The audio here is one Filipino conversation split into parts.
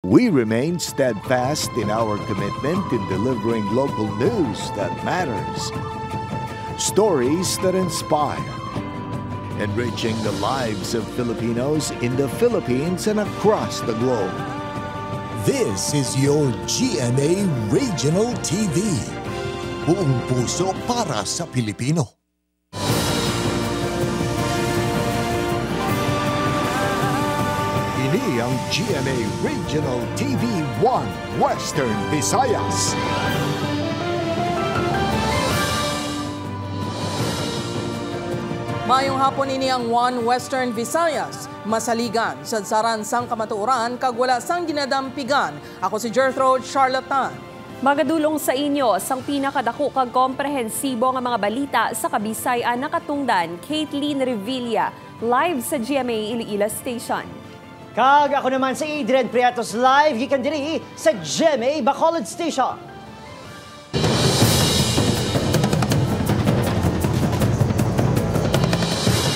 We remain steadfast in our commitment in delivering local news that matters. Stories that inspire. Enriching the lives of Filipinos in the Philippines and across the globe. This is your GMA Regional TV. Buong puso para sa Pilipino. Ini ang GMA Regional TV 1 Western Visayas. Mayong hapon ini ang 1 Western Visayas. Masaligan, sadsaran sang kamatuoran, kag wala sang ginadampigan. Ako si Gertrude Charlatan. Magadulong sa inyo sang pinakadako kag komprehensibo nga mga balita sa Kabisayan nakatungdan, Caitlin Revilla, live sa GMA Iloilo Station. Kag ako naman si Adrian Prietos, live gikan diri sa GMA Bacolod Station.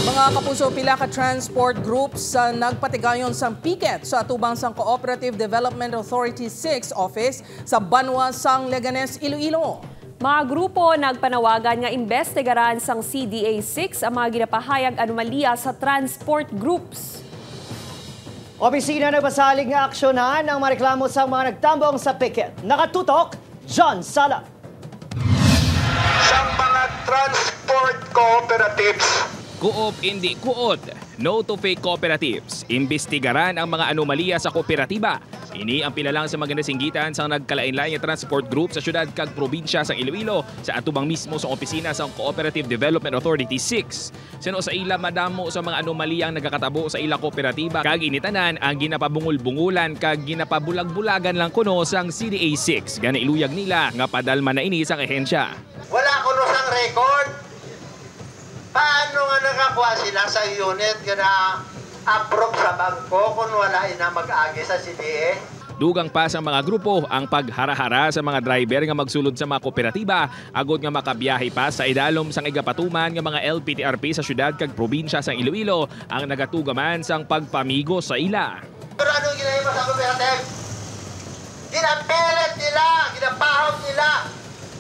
Mga kapuso, pila ka transport groups sa nagpatigayon sang piket sa atubang sang Cooperative Development Authority 6 office sa Banwa sang Leganes, Iloilo. Mga grupo nagpanawagan nga investigaran sang CDA 6 ang mga ginapahayag anomalya sa transport groups. Opisina nagpasalig nga aksyonan ang mga reklamo sa mga nagtambong sa piket. Nakatutok, John Sala. Sa mga transport cooperatives, Coop hindi kuot. No to fake cooperatives. Imbestigaran ang mga anomalya sa kooperatiba. Ini ang pilalang sa mga nasinggitan sa nagkalain-lain nga transport group sa syudad kag probinsya sa Iloilo sa atubang mismo sa opisina sa Cooperative Development Authority 6. Sino sa ila madamo sa mga anomalya ang nagakatabo sa ila kooperatiba kag initanan ang ginapabungul-bungulan kag ginapabulag-bulagan lang kuno sang CDA 6. Gana iluyag nila nga padalma na ini sang ehensya. wala kuno sang record. Paano nga nakakuha sila sa unit nga na-approve sa bangko kung wala na mag-agi sa CDA? Dugang pa sa mga grupo ang paghara-hara sa mga driver nga magsulod sa mga kooperatiba agod nga makabiyahe pa sa idalom sang igapatuman nga mga LPTRP sa syudad kag probinsya sa Iloilo ang nagatugaman sang pagpamigo sa ila. Pero anong ginahimo sa cooperative? Ginapilit nila, ginapahog nila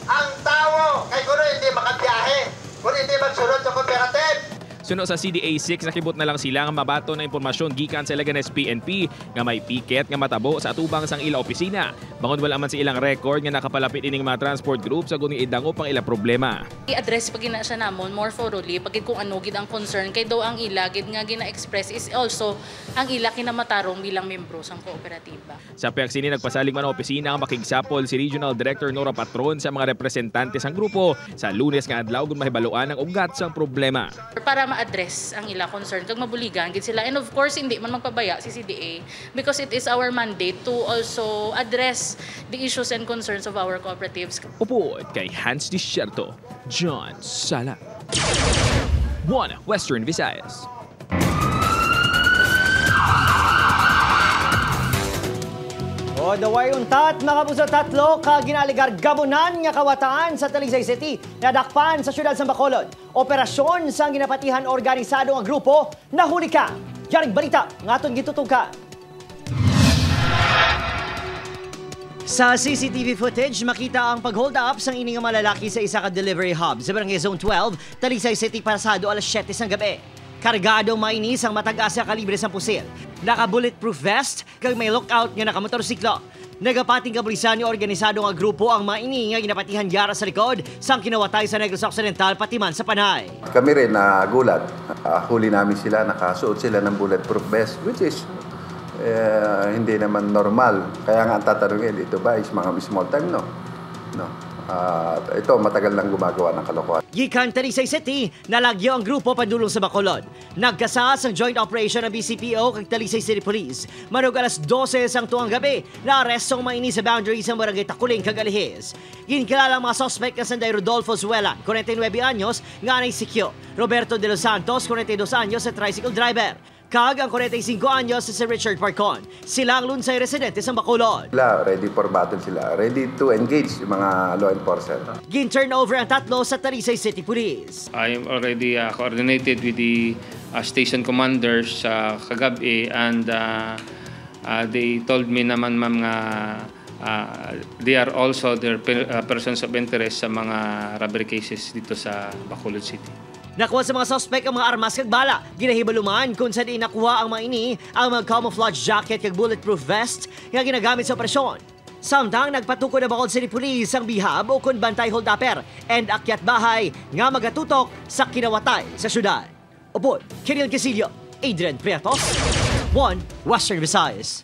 ang tao kay kuno hindi makabiyahe, kuno hindi magsulod sa cooperative. Suno sa CDA 6 nakibot na lang sila nga mabato na impormasyon gikan sa Leganes PNP nga may piket nga matabo sa atubang sang ila opisina. Bangon wala man sa ilang record nga nakapalapit ining mga transport group sa guni idangop ang ila problema. I-address pag gina siya namon more thoroughly pag kung ano gid ang concern kay daw ang ila gid nga gina-express is also ang ila kinamatarong bilang membro sang kooperatiba. Sa PXC nagpasalig man ang opisina ang makigsapol si Regional Director Nora Patron sa mga representante sang grupo sa Lunes nga adlaw gun mahibaluan ang ugat sang problema. Para ma-address ang ila concern kag mabuligan gid sila, and of course hindi man magpabaya si CDA because it is our mandate to also address the issues and concerns of our cooperatives. Upo kay Hans Disierto, John Sala, 1 Western Visayas. O daway untat, mga puso, tatlo ka ginaligar gabunan nga kawataan sa Talisay City nadakpan sa syudad sa Bacolod. Operasyon sa ginapatihan organisado nga grupo nahuli ka. Yaring balita nga aton gitutukan. Sa CCTV footage, makita ang pag-hold up sang ining nga malalaki sa isa ka delivery hub sa Barangay Zone 12, Talisay City pasado alas 7 ng gabi. Kargadong mainis ang matagas sa kalibre sa pusil. Naka-bulletproof vest kag may lookout nga nakamotorsiklo. Nagapating kapulisan ni organisado nga grupo ang maini nga ginapatihan yara sa likod sang kinawatay sa Negros Occidental patiman sa Panay. Kami rin nagulat. Huli namin sila, nakasuot sila ng bulletproof vest which is hindi naman normal. Kaya nga ang tatanungin, ito ba is mga small time? No. Ito matagal nang gumagawa ng kalokohan. Gikan Talisay City, nalagyo ang grupo padulong sa Bacolod. Nagkasas ang joint operation ng BCPO kag Talisay City Police. Marug alas 12 sang tuang gabi, naarestong maini sa boundary sa Barangay Takuling kag Alihis. Ginkilala ang mga suspect na Sanday Rodolfo Zuela, 49 anyos, nga anay sikyo. Roberto de los Santos, 42 anyos, sa tricycle driver. Kag ang 45 anyos si Richard Parcon. Sila ang lunsay residente sa Bacolod. Ready for battle sila. Ready to engage yung mga law enforcement. Gin-turnover ang tatlo sa Talisay City Police. I am already coordinated with the station commanders kagabi and They told me naman ma'am nga they are also their persons of interest sa mga robbery cases dito sa Bacolod City. Nakuha sa mga suspect ang mga armas kag bala. Ginahibaluman kung saan nakuha ang mga ini ang mga camouflage jacket kag bulletproof vest nga ginagamit sa operasyon. Samtang nagpatuko na Bacolod City Police ang bihab o kun bantay holdupper and akyat bahay nga magatutok sa kinawatay sa syudad. Upod, Kirill Casillo, Adrian Prietos, 1 Western Visayas.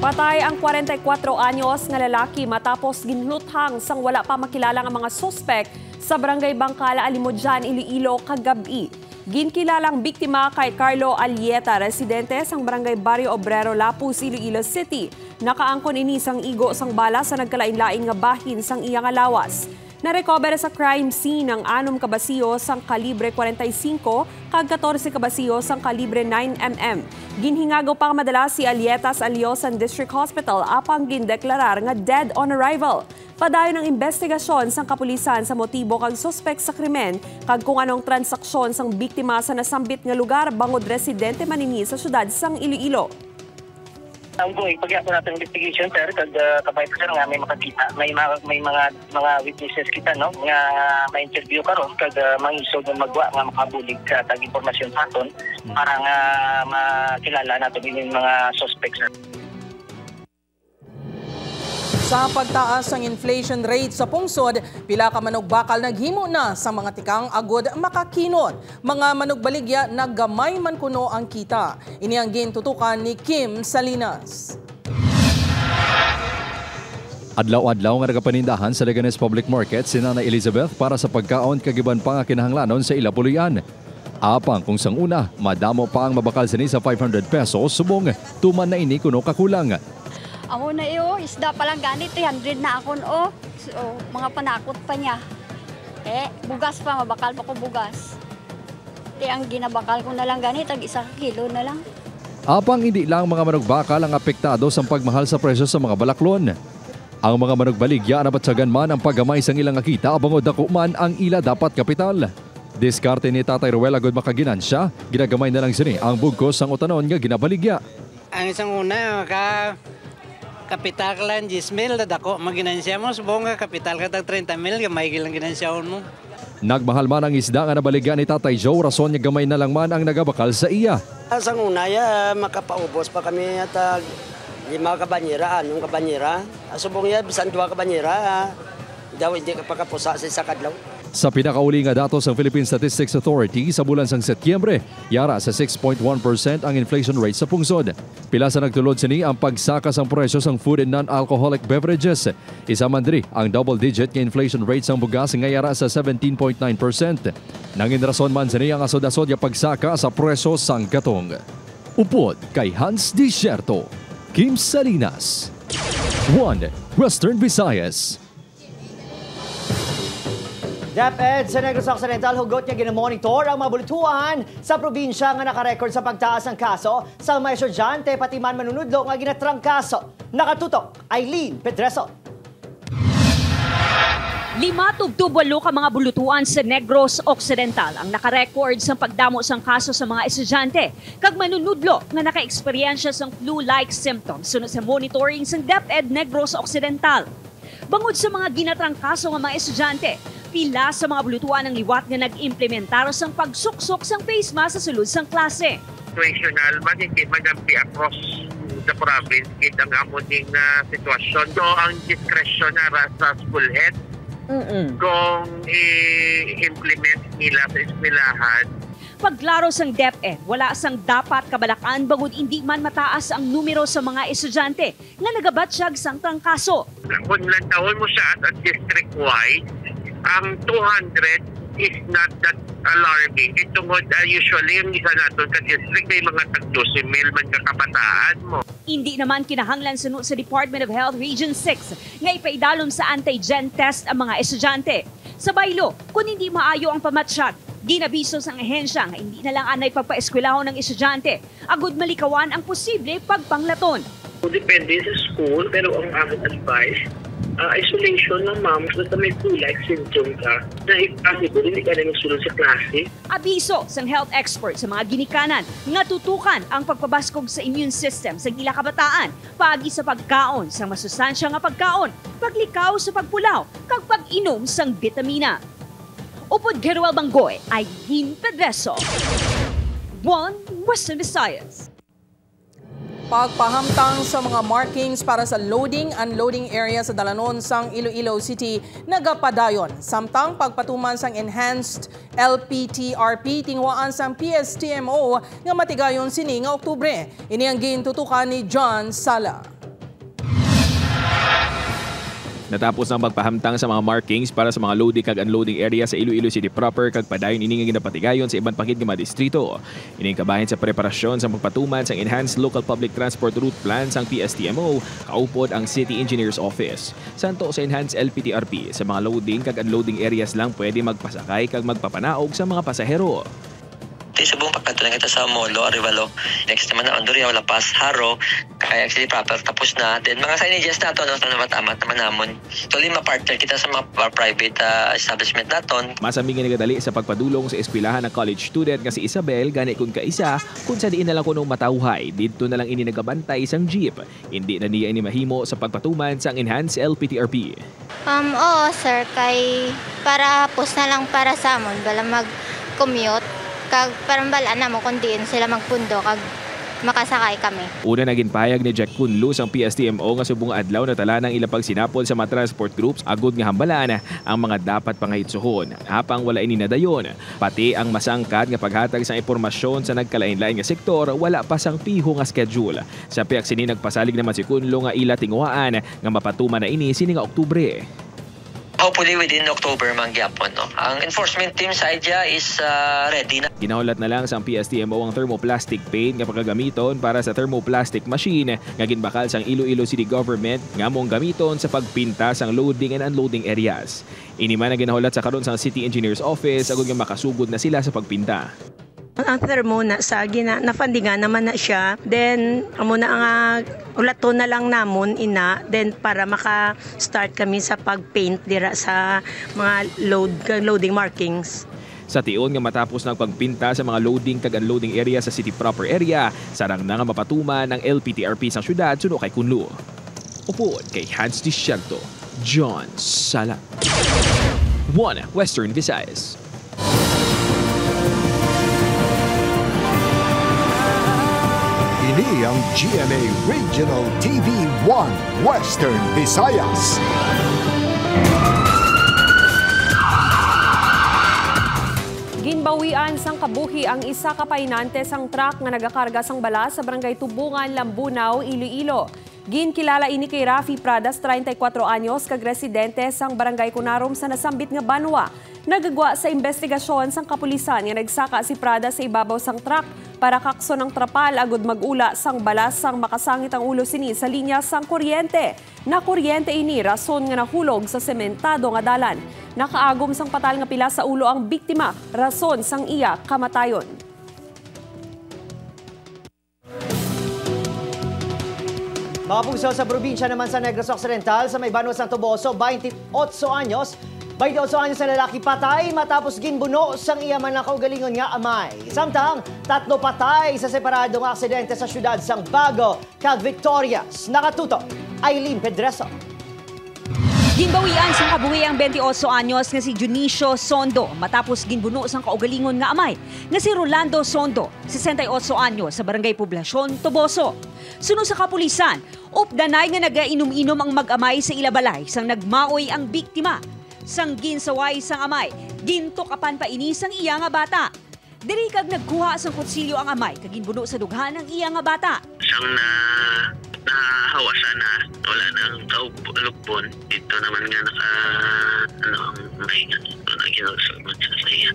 Patay ang 44 anyos nga lalaki matapos ginluthang sang wala pa makilala nga mga suspect sa Barangay Bangkala, Alimodjan, Iloilo kagabi. Ginkilalang biktima kay Carlo Alieta, residente sang Barangay Barrio Obrero, Lapus, Iloilo City. Nakaangkon ini sang igo sang bala sa nagkalain-lain nga bahin sang iya nga lawas. Narecover sa crime scene ang 6 kabasiyo sang kalibre 45 kag 14 kabasiyo sang kalibre 9mm. Ginhingagaw pa madalas si Alieta sa Aliosan District Hospital apang gindeklarar nga dead on arrival. Padayon ang investigasyon sang kapulisan sa motibo kag suspect sa krimen kag kung anong transaksyon sang biktima sa nasambit nga lugar bangod residente manini sa syudad sang Iloilo. Ang buhay, pag-iapo natin investigation, sir, kag kabay pa sir nga may makakita, may mga witnesses kita, no, nga may interview karon kag mangisog ng magwa nga makabulig ka tag impormasyon sa aton para nga makilala nato din yung mga suspects, sir. Sa pagtaas ng inflation rate sa pungsod, pila ka manugbakal naghimo na sa mga tikang agod makakinot. Mga manugbaligya naggamay man kuno ang kita. Ini ang gintutukan ni Kim Salinas. Adlaw-adlaw nga nagapanindahan sa Leganes Public Market si Nana Elizabeth para sa pagkaon kagiban pa nga kinahanglanon sa Ilapulian. Apang kung sang una, madamo pa ang mabakal sini sa 500 pesos subong tuman na ini kuno kakulang. Amo na iyo, isda pa lang ganit, 300 na akon o. So, mga panakot pa niya. Bugas pa, mabakal pa ko bugas. Ang ginabakal ko na lang ganit, tag 1 kilo na lang. Apang hindi lang mga manugbakal ang apektado sa pagmahal sa presyo sa mga balaklon. Ang mga manugbaligya na batsagan man ang paggamay sang ilang akita abang dako man ang ila dapat kapital. Diskarte ni Tatay Ruel agad makaginansya, ginagamay na lang sini ang bugkos sang utanon nga ginabaligya. Ang isang una, kapital ka lang 10,000 dako maginansya mo, subong ka kapital ka tag 30,000 gamay gilang ginansyaon mo. Nagmahal man ang isda nga nabaligyan ni Tatay Joe, rason niya gamay na lang man ang nagabakal sa iya. Sang unaya makapaubos pa kami at 5 kabanyera, 6 kabanyera. Subong ya bisan 2 kabanyera daw hindi ka pakapusa sa kadlaw. Sa pinakauli nga datos ng Philippine Statistics Authority sa bulan sang Setyembre, yara sa 6.1% ang inflation rate sa pungsod. Pila sa nagtulod sini ang pagsaka sang presyo sang food and non-alcoholic beverages. Isa man diri ang double-digit nga inflation rate sang bugas nga yara sa 17.9%. Nangin rason man sini ang asod-asod nga pagsaka sa presyo sang katong. Upod kay Hans Desierto, Kim Salinas, 1 Western Visayas. DepEd sa Negros Occidental hugot niya ginamonitor ang mga bultuhan sa probinsya nga nakarecord sa pagtaas ng kaso sa mga estudyante pati man manunudlo nga ginatrangkaso. Nakatutok, Eileen Pedreso. 5-8 ka mga bulutuan sa Negros Occidental ang nakarecord sa pagdamo sang kaso sa mga estudyante kag manunudlo nga naka-eksperyensya sang flu-like symptoms sunod sa monitoring sang DepEd Negros Occidental. Bangod sa mga ginatrangkaso nga mga estudyante, pila sa mga bulutuan ng liwat nga nag-implementar sang pagsuksok sang face mask sa sulod sang klase. Situational man hindi magampi across the province gid ang amoning sitwasyon. So ang discretion na sa school head kung i-implement nila sa eskwelahan. Pagklaro sang DepEd, wala sang dapat kabalakan bangod hindi man mataas ang numero sa mga estudyante nga nagabatsyag sang trangkaso. Kung lantawon mo siya at district-wide, ang 200 is not that alarming. Itungod usually yung isa natin sa district may mga tag-2,000 man kakabataan mo. Hindi naman kinahanglan sunod sa Department of Health Region 6 nga ipaidalom sa antigen test ang mga estudyante. Sa baylo, kung hindi maayo ang pamatsyag, ginabiso sang ahensya nga hindi na lang anay pagpaeskwelahon ng estudyante. Agud malikawan ang posible pagpanglaton. Depende sa school, pero ang aming advice, isolation ng ma'am basta may flu-like symptom ka na if possible, hindi ka na magsulod sa klase. Abiso sang health expert sa mga ginikanan nga tutukan ang pagpabaskog sa immune system sa ila kabataan paagi sa pagkaon sa masustansya nga pagkaon, paglikaw sa pagpulaw, kag pag-inom sang vitamina. Upod Geruel Banggoy, Aileen Pedreso. One Western Visayas. Pagpahamtang sa mga markings para sa loading-unloading area sa Dalanon sang Iloilo City nagapadayon. Samtang pagpatuman sang enhanced LPTRP tingwaan sang PSTMO nga matigayon sini nga Oktubre. Ini ang gintutukan ni John Sala. Natapos ang pagpahamtang sa mga markings para sa mga loading kag unloading area sa Iloilo City proper kag padayon ini nga ginapatigayon sa ibang pangkit nga mga distrito. Ini kabahin sa preparasyon sa pagpatuman sa Enhanced Local Public Transport Route Plan sang PSTMO, kaupod ang City Engineer's Office. Santo sa Enhanced LPTRP, sa mga loading kag unloading areas lang pwede magpasakay kag magpapanaog sa mga pasahero. Sa buong pagkatulang ito sa Molo, Arevalo. Next naman na Andoria, wala pas, Haro, kaya actually proper, tapos na. Then mga signages nato, no, tama naman namon. So, lima partner kita sa mga private establishment naton. Masaming nagadali sa pagpadulong sa eskwelahan ng college student nga si Isabel, gani kung kaisa, kung sa diin na lang kunong matauhay, dito na lang ini nagabantay isang jeep. Hindi na niya ini mahimo sa pagpatuman sa Enhanced LPTRP. Oo, sir, kay para post na lang para sa amon, bala mag-commute. Kag parang bala na mo kung diin sila magpundo kag makasakay kami. Una naging payag ni Jack Kunlu ang PSTMO nga subong adlaw na tala ng ilang pagsinapol sa mga transport groups agud nga hambalan ang mga dapat pangahitsuhon. Hapang wala ini nadayon. Pati ang masangkad nga paghatag sa impormasyon sa nagkalain-lain nga sektor wala pa sang piho nga schedule. Sa piyak sini nagpasalig naman si Kunlu nga ila tinguhaan nga mapatuman na ini sini nga Oktubre. Hopefully within October mangyapon, no. Ang enforcement team sa IDEA is ready na. Ginahulat na lang sa PSTMO ang thermoplastic paint nga pagagamiton para sa thermoplastic machine nga ginbakal sang Iloilo City Government nga mong gamiton sa pagpinta sang loading and unloading areas. Ini man ang ginahulat sa karon sang City Engineer's Office agud nga makasugod na sila sa pagpinta. Ang thermo na sa nafandingan naman na siya. Then amo na ang ulato na lang namon ina then para maka-start kami sa pag-paint dira sa mga loading markings. Sa tion nga matapos ng pagpinta sa mga loading kag unloading area sa city proper area, sarang na nga mapatuman ng LPTRP sa syudad suno kay Kunlu. Upod kay Hans Dicianto, John Sala. One Western Visayas. Ini ang GMA Regional TV 1 Western Visayas. Ginbawian sang kabuhi ang isa ka painante sang truck nga nagakarga sang bala sa barangay Tubungan, Lambunaw, Iloilo. Ginkilala ini kay Rafi Pradas, 34 anyos, kag residente sang barangay Kunarom sa nasambit nga Banwa. Nagagwa sa investigasyon sang kapulisan nga nagsaka si Pradas sa ibabaw sang truck para kakso ng trapal agud magula sang balas sang makasangit ang ulo sini sa linya sang kuryente. Na kuryente ini rason nga nahulog sa sementado nga dalan. Nakaagom sang patal nga pila sa ulo ang biktima, rason sang iya kamatayon. Mga pugso sa probinsya naman sa Negros Occidental sa may Banwa Santo Boso, 28 anyos. 28 anyos na lalaki patay matapos ginbuno sang iya man na kaugalingon nga amay. Samtang 3 patay sa separadong aksidente sa syudad sang Bago, kag Victorias. Nakatutok, Aileen Pedreso. Ginbawian sang kabuhi ang 28 anyos nga si Junicio Sondo matapos ginbuno sang kaugalingon nga amay nga si Rolando Sondo, 68 anyos sa Barangay Poblasyon, Toboso. Sunod sa kapulisan, updanay nga nagainom-inom ang mag-amay sa ilabalay sang nagmaoy ang biktima. Sang ginsaway sang amay, gintukapan pa ini sang iya nga bata. Diri kag nagkuha sang kutsilyo ang amay kag ginbuno sa dughan ang iya nga bata. Sang nahawa sana, wala nang kaulugpon. Dito naman nga may naginagsaman sa iya.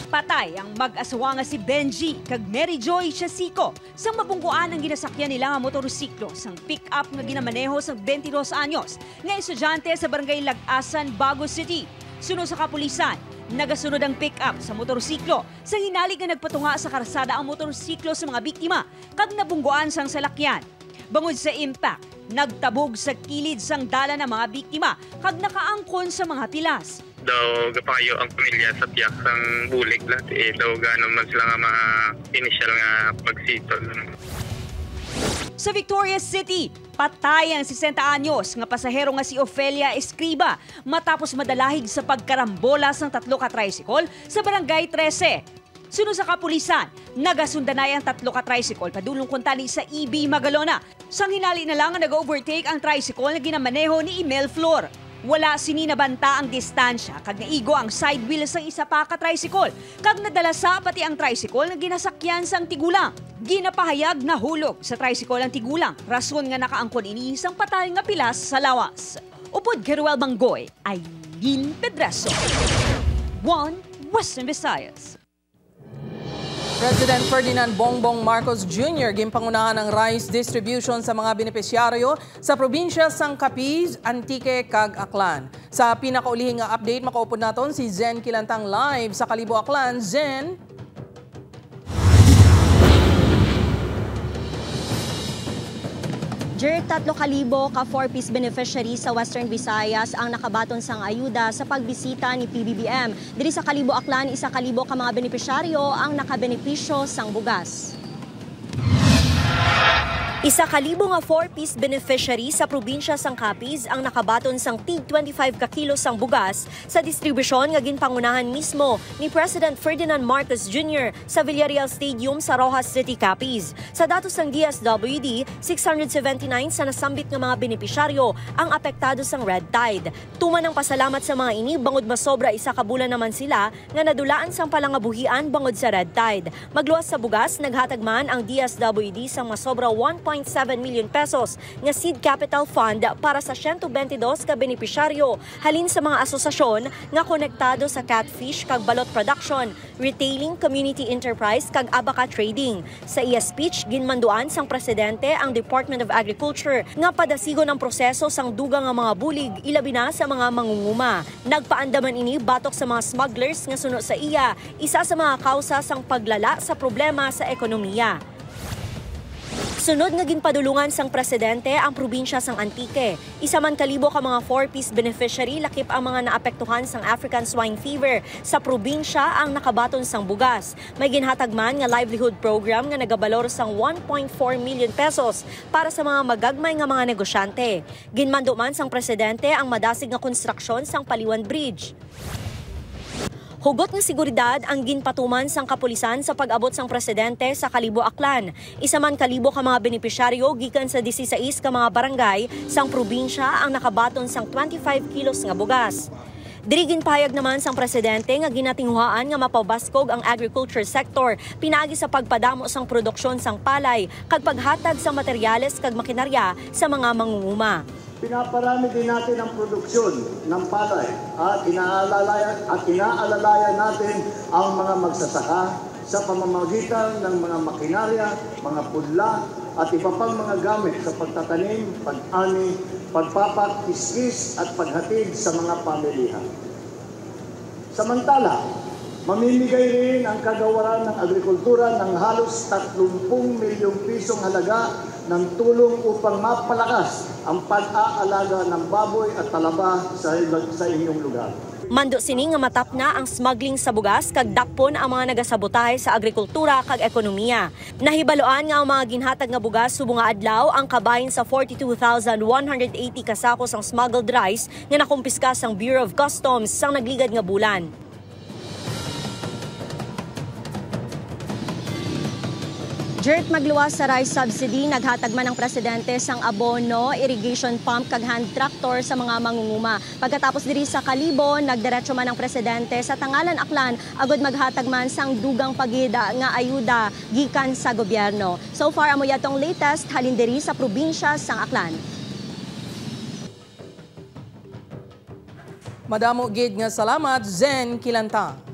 Patay ang mag-asawa nga si Benji kag Mary Joy Chasico sang mabungkuan ang ginasakyan nila nga motorsiklo sang pick-up nga ginamaneho sang 22 anyos nga estudyante sa barangay Lagasan, Bago City. Sunod sa kapulisan, nagasunod ang pick-up sa motorsiklo sang hinalig nga nagpatunga sa karsada ang motorsiklo sa mga biktima kag nabungkuan sang salakyan. Bangod sa impact, nagtabog sa kilid sang dala ng mga biktima kag nakaangkon sa mga pilas. Daw gapayo ang pamilya sa tiyak sang bulig lahat daw ganon man sila nga mga initial nga pagsitol. Sa Victoria City, patay ang 60 anyos nga pasahero nga si Ofelia Escriba matapos madalahig sa pagkarambola sang 3 ka tricycle sa Barangay 13. Sunod sa kapulisan, nagasundanay ang 3 ka tricycle padulong kuntani sa EB Magalona. Sang hinali na lang nag-overtake ang tricycle na ginamaneho ni Emel Flor. Wala sininabanta ang distansya kag naigo ang side wheel sang isa pa ka tricycle kag nadala sa pati ang tricycle nga ginasakyan sang tigulang. Ginapahayag na hulog sa tricycle ang tigulang, rason nga nakaangkon ini isang patay nga pilas sa lawas. Upod Geruel Banggoy, Aileen Pedraso. 1 Western Visayas. President Ferdinand Bongbong Marcos Jr. gimpangunahan ng rice distribution sa mga benepisyaryo sa probinsya sang Capiz, Antique kag Aklan. Sa pinakaulihing nga update, makaupod naton si Zen Kilantang live sa Kalibo Aklan. Zen? Jer, 3,000 ka 4-piece beneficiary sa Western Visayas ang nakabaton sang ayuda sa pagbisita ni PBBM. Diri sa Kalibo Aklan, 1,000 ka mga benepisyaryo ang nakabenepisyo sang bugas. 1,000 nga 4-piece beneficiary sa probinsya sang Capiz ang nakabaton sang tig 25 ka kilos sang bugas sa distribusyon nga ginpangunahan mismo ni President Ferdinand Marcos Jr. sa Villarreal Stadium sa Roxas City, Capiz. Sa datos ng DSWD, 679 sa nasambit nga mga benepisyaryo ang apektado sang red tide. Tuman ang pasalamat sa mga ini bangod masobra 1 ka bulan naman sila nga nadulaan sang palangabuhian bangod sa red tide. Magluwas sa bugas, naghatag man ang DSWD sang masobra 1.7 million pesos nga seed capital fund para sa 122 ka benepisyaryo halin sa mga asosasyon nga konektado sa catfish kag balot production, retailing, community enterprise kag abaka trading. Sa iya speech, ginmanduan sang presidente ang Department of Agriculture nga padasigon ang proseso sang dugang nga mga bulig ilabi na sa mga mangunguma. Nagpaandaman ini batok sa mga smugglers nga suno sa iya, isa sa mga kausa sang paglala sa problema sa ekonomiya. Sunod nga ginpadulungan sang presidente ang probinsya sang Antique. 1,000 ka mga 4-piece beneficiary lakip ang mga naapektuhan sang African swine fever sa probinsya ang nakabaton sang bugas. May ginhatag man nga livelihood program nga nagabalor sang 1.4 million pesos para sa mga magagmay nga mga negosyante. Ginmando man sang presidente ang madasig nga konstruksyon sang Paliwan Bridge. Hugot nga seguridad ang ginpatuman sang kapulisan sa pag-abot sang presidente sa Kalibo Aklan. 1,000 ka mga benepisyaryo gikan sa 16 ka mga barangay sang probinsya ang nakabaton sang 25 kilos nga bugas. Dirigin pahayag naman sang presidente nga ginatinghuaan nga mapabaskog ang agriculture sector pinaagi sa pagpadamo sang produksyon sang palay kag paghatag sang materyales kag makinarya sa mga mangunguma. Pinaparami din natin ang produksyon ng palay at inaalalayan natin ang mga magsasaka sa pamamagitan ng mga makinarya, mga pudla at iba pang mga gamit sa pagtatanim, pag-ani, pagpapakiskis at paghatid sa mga pamilihan. Samantala, mamimigay rin ang kagawaran ng agrikultura ng halos 30 milyong pisong halaga ng tulong upang mapalakas ang pag-aalaga ng baboy at talaba sa inyong lugar. Mando sini nga matap na ang smuggling sa bugas kag dakpon ang mga nagasabotahe sa agrikultura kag ekonomiya. Nahibaloan nga ang mga ginhatag nga bugas subong nga adlaw ang kabahin sa 42,180 kasakos ang smuggled rice nga nakumpiska sang Bureau of Customs sang nagligad nga bulan. Jert, magluwas sa rice subsidy, naghatag man ang presidente sang abono, irrigation pump kag hand tractor sa mga mangunguma. Pagkatapos diri sa Kalibo, nagdiretso man ang presidente sa Tangalan Aklan agod maghatag man sang dugang pagida nga ayuda gikan sa gobyerno. So far amo yatong latest halin diri sa probinsya sang Aklan. Madamo gid nga salamat, Zen Kilantang.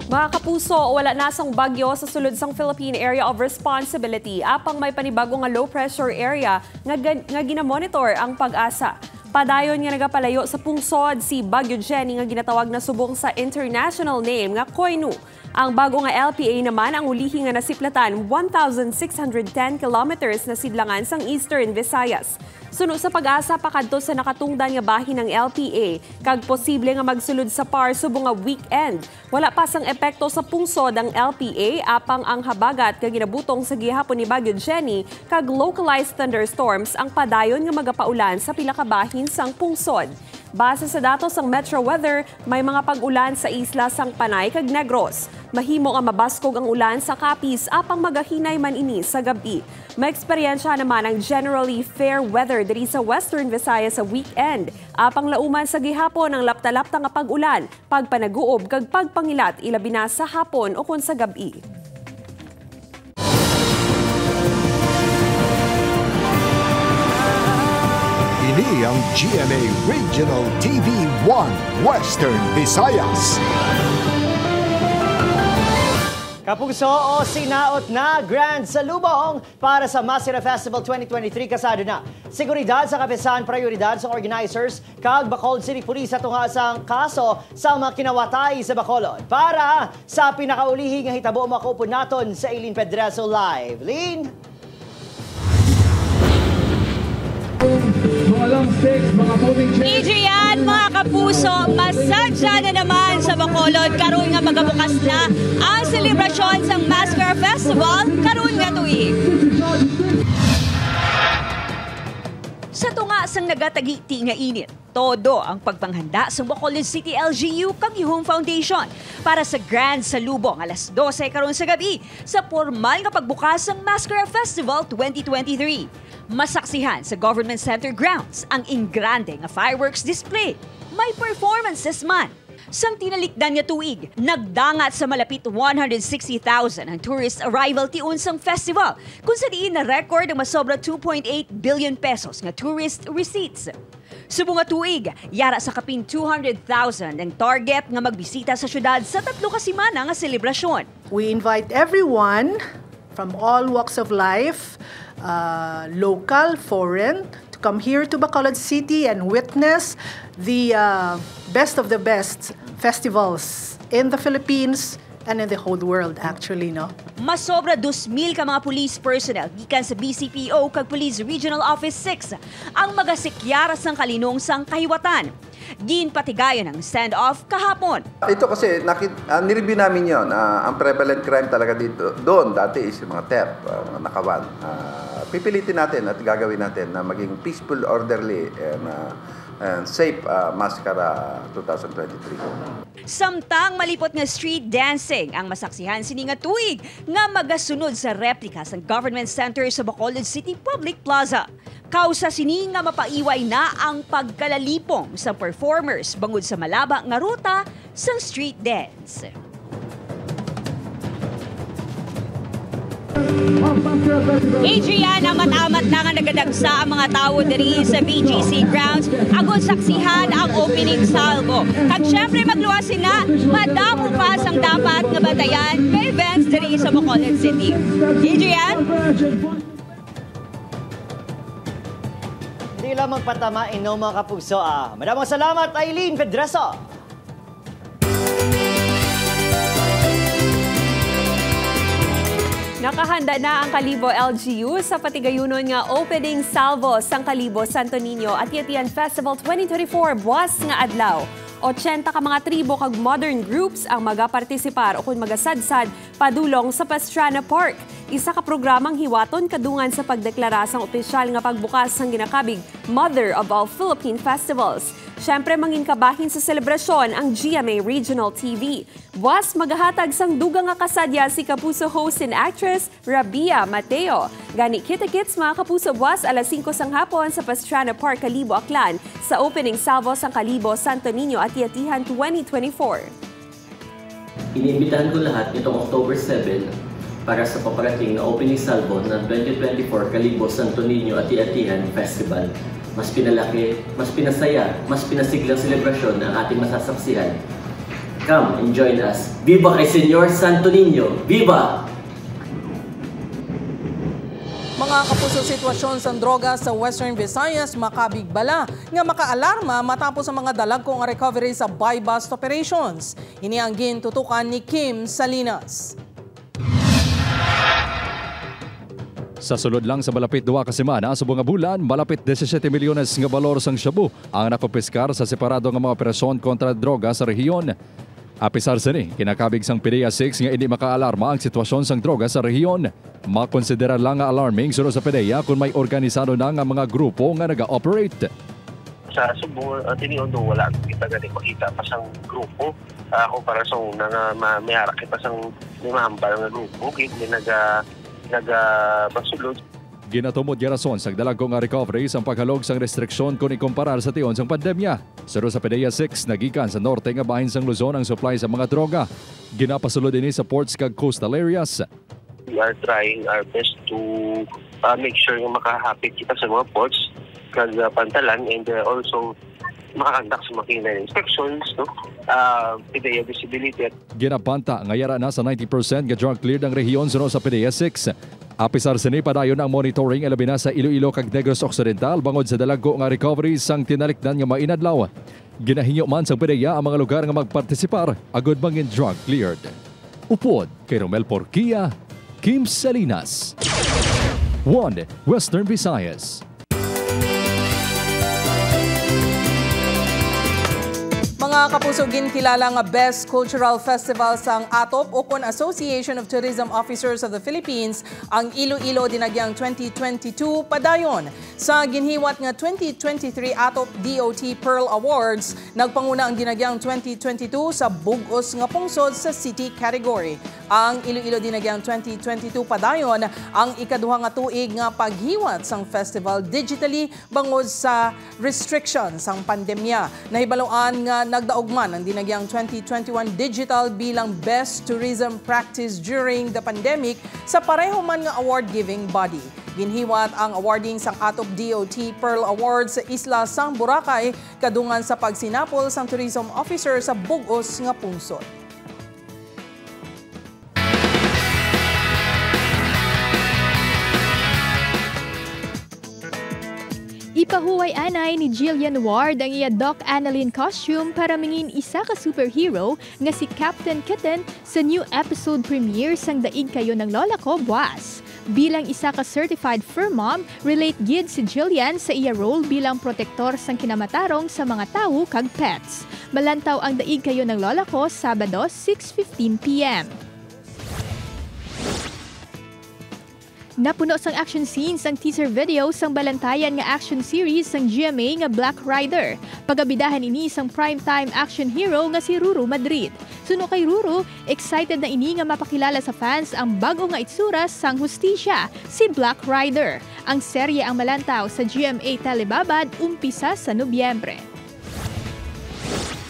Mga kapuso, wala na sang bagyo sa sulod sang Philippine Area of Responsibility apang may panibago nga low pressure area nga ginamonitor ang Pag-asa. Padayon nga nagapalayo sa pungsod si Bagyo Jenny nga ginatawag na subong sa international name nga Koinu. Ang bago nga LPA naman ang ulihi nga nasiplatan 1,610 kilometers na sidlangan sang Eastern Visayas. Suno sa pag-asa pakadto sa nakatungdan nga bahin ng LPA kag posible nga magsulod sa PAR subong nga weekend. Wala pa sang epekto sa pungsod ang LPA apang ang habagat nga ginabutong sa gihapon ni Bagyo Jenny kag localized thunderstorms ang padayon nga magapaulan sa pila ka bahin sang pungsod. Base sa datos ng Metro Weather, may mga pag-ulan sa isla sang Panay kag Negros. Mahimo nga mabaskog ang ulan sa Capiz apang magahinay man ini sa gabi. May eksperyensya naman ang generally fair weather diri sa Western Visayas sa weekend. Apang lauman sa gihapon ang lapta-lapta nga pag-ulan, pagpanaguob kag pagpangilat ilabi na sa hapon o kun sa gabi. Ini ang GMA Regional TV 1 Western Visayas. Kapugso o sinaot na Grand Salubong para sa Masira Festival 2023 kasado na. Seguridad sa kapisan, prioridad sa organizers, kag Bacolod City Police at tungasang kaso sa mga kinawatay sa Bacolod. Para sa pinakaulihing nga hitabo makupon naton sa Eileen Pedreso Live. Lin? Adrian, mga kapuso, masadya na naman sa Bacolod karon nga magabukas na ang selebrasyon sa Mascara Festival karon nga tuig. Sa tunga sang nagatagiti nga init, todo ang pagpanghanda sa Bacolod City LGU kag Home Foundation para sa Grand Salubong alas 12 karon sa gabi sa formal nga pagbukas ng Mascara Festival 2023. Masaksihan sa Government Center grounds ang ingrande nga fireworks display. May performances man. Sang tinalikdan nga tuig, nagdangat sa malapit 160,000 ang tourist arrival tiun sang festival, kung sa diin na record ang masobra 2.8 billion pesos nga tourist receipts. Subong nga tuig, yara sa kapin 200,000 ang target nga magbisita sa syudad sa 3 ka semana nga selebrasyon. We invite everyone from all walks of life, local, foreign, to come here to Bacolod City and witness the best of the best festivals in the Philippines and in the whole world actually, no? Masobra 2,000 ka mga police personnel gikan sa BCPO kag Police Regional Office 6 ang magasikyara sang kalinong sang kahiwatan. Ginpatigayon ang standoff kahapon. Ito kasi nireview namin yon. Ang prevalent crime talaga dito doon dati is yung mga theft, mga nakawan. Pipilitin natin at gagawin natin na maging peaceful, orderly and safe Mascara 2023. Samtang malipot nga street dancing ang masaksihan sini nga tuig nga magasunod sa replika sa Government Center sa Bacolod City Public Plaza. Kausa sini nga mapaiway na ang pagkalalipong sa performers bangod sa malaba nga ruta sa street dance. Adrian, amat-amat na nga nagadagsa ang mga tao diri sa BGC grounds agod saksihan ang opening salvo. Kag syempre magluwasin na, madamo pa sang dapat nga batayan kay events diri sa Bacolod City. Adrian? Hindi lang magpatamain no mga kapugso. Maraming salamat Eileen Pedreso. Nakahanda na ang Kalibo LGU sa patigayunon nga opening salvo sang Kalibo Santo Niño at Yetian Festival 2024 buwas nga adlaw. 80 ka mga tribo kag modern groups ang magapartisipar o kung magasadsad padulong sa Pastrana Park. Isa ka programang hiwaton kadungan sa pagdeklara sang opisyal nga pagbukas sang ginakabig Mother of All Philippine Festivals. Siyempre manginkabahin sa selebrasyon ang GMA Regional TV. Buwas magahatag sang dugang nga kasadya si Kapuso host and actress Rabia Mateo. Gani kita-kits mga Kapuso buwas alas 5 sang hapon sa Pastrana Park, Kalibo, Aklan sa opening salvo sang Kalibo Santo Niño at Yetihan 2024. Iniimbitahan ko lahat nitong October 7 para sa paparating na opening salvo ng 2024 Kalibo Santo Niño at Yetihan Festival. Mas pinalaki, mas pinasaya, mas pinasiglang selebrasyon ang ating masasaksihan. Come and join us. Viva kay Senyor Santo Niño! Viva! Mga Mga kapuso, sitwasyon sa droga sa Western Visayas makabigbala nga makaalarma matapos ang mga dalagkong recovery sa buy-bust operations. Ini ang gintutukan ni Kim Salinas. Sa sulod lang sa malapit 2 ka semana, sa bunga bulan, malapit 17 milyones nga balor sang shabu ang nakopiskar sa separado nga mga operasyon kontra droga sa rehiyon. Apisar sa ni, kinakabig sang PDEA 6 nga hindi makaalarma ang sitwasyon sang droga sa rehiyon. Makonsidera lang nga alarming sunod sa PDEA kung may organisado na nga mga grupo nga naga-operate. Sa Subo, tiniondo wala kita gani makita pa sang grupo. Kumpara sa una nga may harak kita sang mahambal nga grupo, hindi nagabasulod. Ginatumod nga rason sa dalagkong nga recovery sa paghalog sang restriksyon kung ikumparar sa tion sang pandemya. Suro sa PDEA 6, nagikan sa norte nga bahin sang Luzon ang supply sa mga droga. Ginapasulod din sa ports kag coastal areas. We are trying our best to make sure nga makahapit kita sa mga ports kag pantalan and also makakandak sa makina inspections, no? PDEA visibility. Ginapanta nga yara na sa 90% nga drug cleared ang rehiyon sunod sa PDEA 6. Apisar sini padayon ang monitoring alabi na sa Iloilo kag Negros Occidental bangod sa dalagko nga recovery sang tinalikdan nga mainadlaw. Ginahinyo man sa PDEA ang mga lugar nga magpartisipar agud bangin drug cleared. Upod kay Romel Porquia, Kim Salinas. 1 Western Visayas. Mga kapuso, ginkilala nga Best Cultural Festival sang ATOP o kon Association of Tourism Officers of the Philippines ang Iloilo dinagyang 2022 padayon. Sa ginhiwat nga 2023 ATOP DOT Pearl Awards, nagpanguna ang dinagyang 2022 sa bugos nga pungsod sa city category. Ang Iloilo dinagyang 2022 padayon ang ikaduha nga tuig nga paghiwat sang festival digitally bangod sa restrictions sang pandemya. Nahibaloan nga nagdaugman ang dinagyang 2021 digital bilang best tourism practice during the pandemic sa pareho man nga award-giving body. Ginhiwat ang awarding sang ATOP DOT Pearl Awards sa Isla sang Boracay kadungan sa pagsinapol sang tourism officer sa bugos nga pungsod. Ipahuway anay ni Jillian Ward ang iya Doc Annalyn costume para mingin isa ka superhero nga si Captain Kitten sa new episode premiere sang Daig Kayo ng Lola Ko, Buwas. Bilang isa ka certified fur mom, relate gid si Jillian sa iya role bilang protektor sang kinamatarong sa mga tawo kag pets. Malantaw ang Daig Kayo ng Lola Ko Sabado 6:15 p.m. Napuno sang action scenes ang teaser video sang balantayan nga action series sang GMA nga Black Rider. Pagabidahan ini sang primetime action hero nga si Ruru Madrid. Suno kay Ruru, excited na ini nga mapakilala sa fans ang bago nga itsura sang hustisya, si Black Rider. Ang serye ang malantaw sa GMA Telebabad umpisa sa Nobyembre.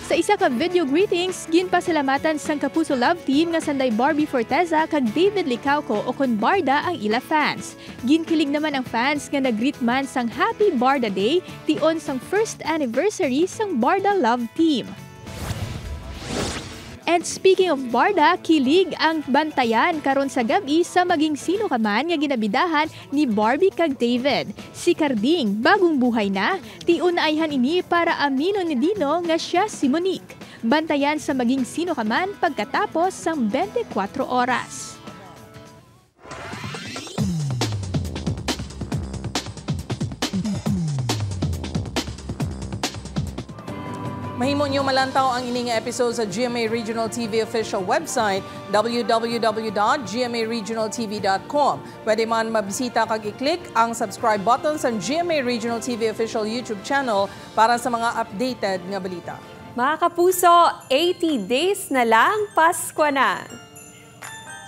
Sa isa ka video greetings, ginpasalamatan sang Kapuso Love Team nga sanday Barbie Forteza kag David Licauco o kon Barda ang ila fans. Ginkilig naman ang fans nga nag-greet man sang Happy Barda Day tion sang first anniversary sang Barda Love Team. And speaking of Barda, kilig ang bantayan karon sa gabi sa maging sino ka man nga ginabidahan ni Barbie kag David. Si Carding, bagong buhay na, tion na ayhan ini para amino ni Dino nga siya si Monique. Bantayan sa maging sino ka man pagkatapos sang 24 oras. Mahimo niyo malantaw ang ining episode sa GMA Regional TV official website www.gmaregionaltv.com. Pwede man mabisita kag i-click ang subscribe button sa GMA Regional TV official YouTube channel para sa mga updated nga balita. Mga kapuso, 80 days na lang, Pasko na.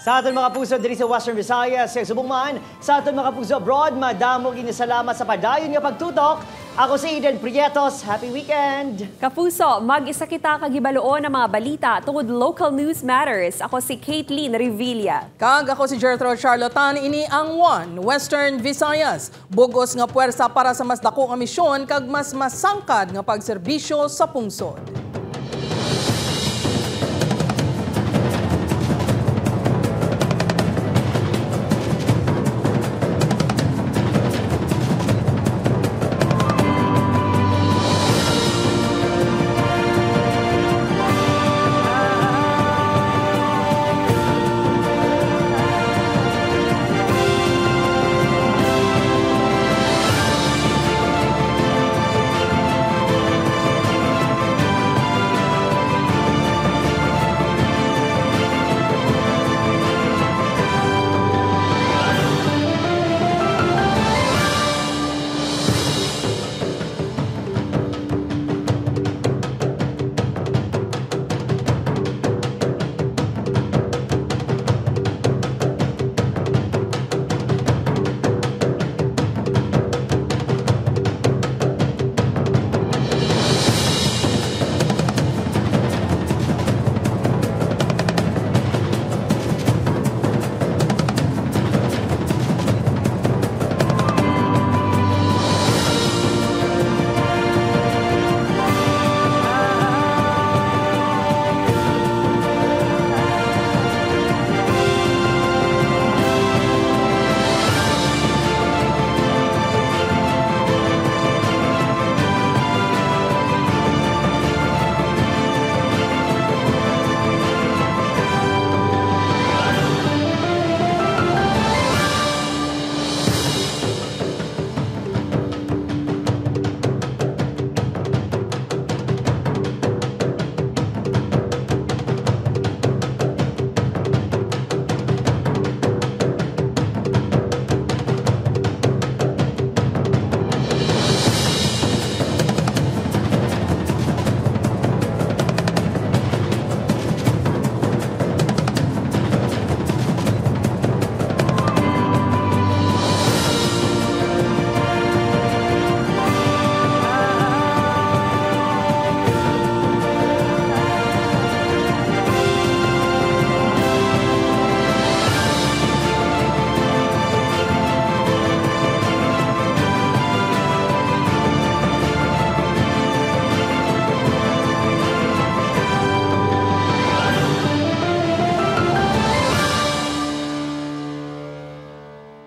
Sa aton mga puso diri sa Western Visayas, sa subong man, sa aton mga puso abroad, madamo gini salamat sa padayon nga pagtutok. Ako si Eden Prietos. Happy weekend! Kapuso, mag-isa kita kagibaluon ng mga balita tungod local news matters. Ako si Caitlin Revilla. Kag ako si Gertrude Charlotan, ini ang One Western Visayas. Bugos nga puwersa para sa mas dako nga misyon kag mas masangkad nga pagserbisyo sa pungsod.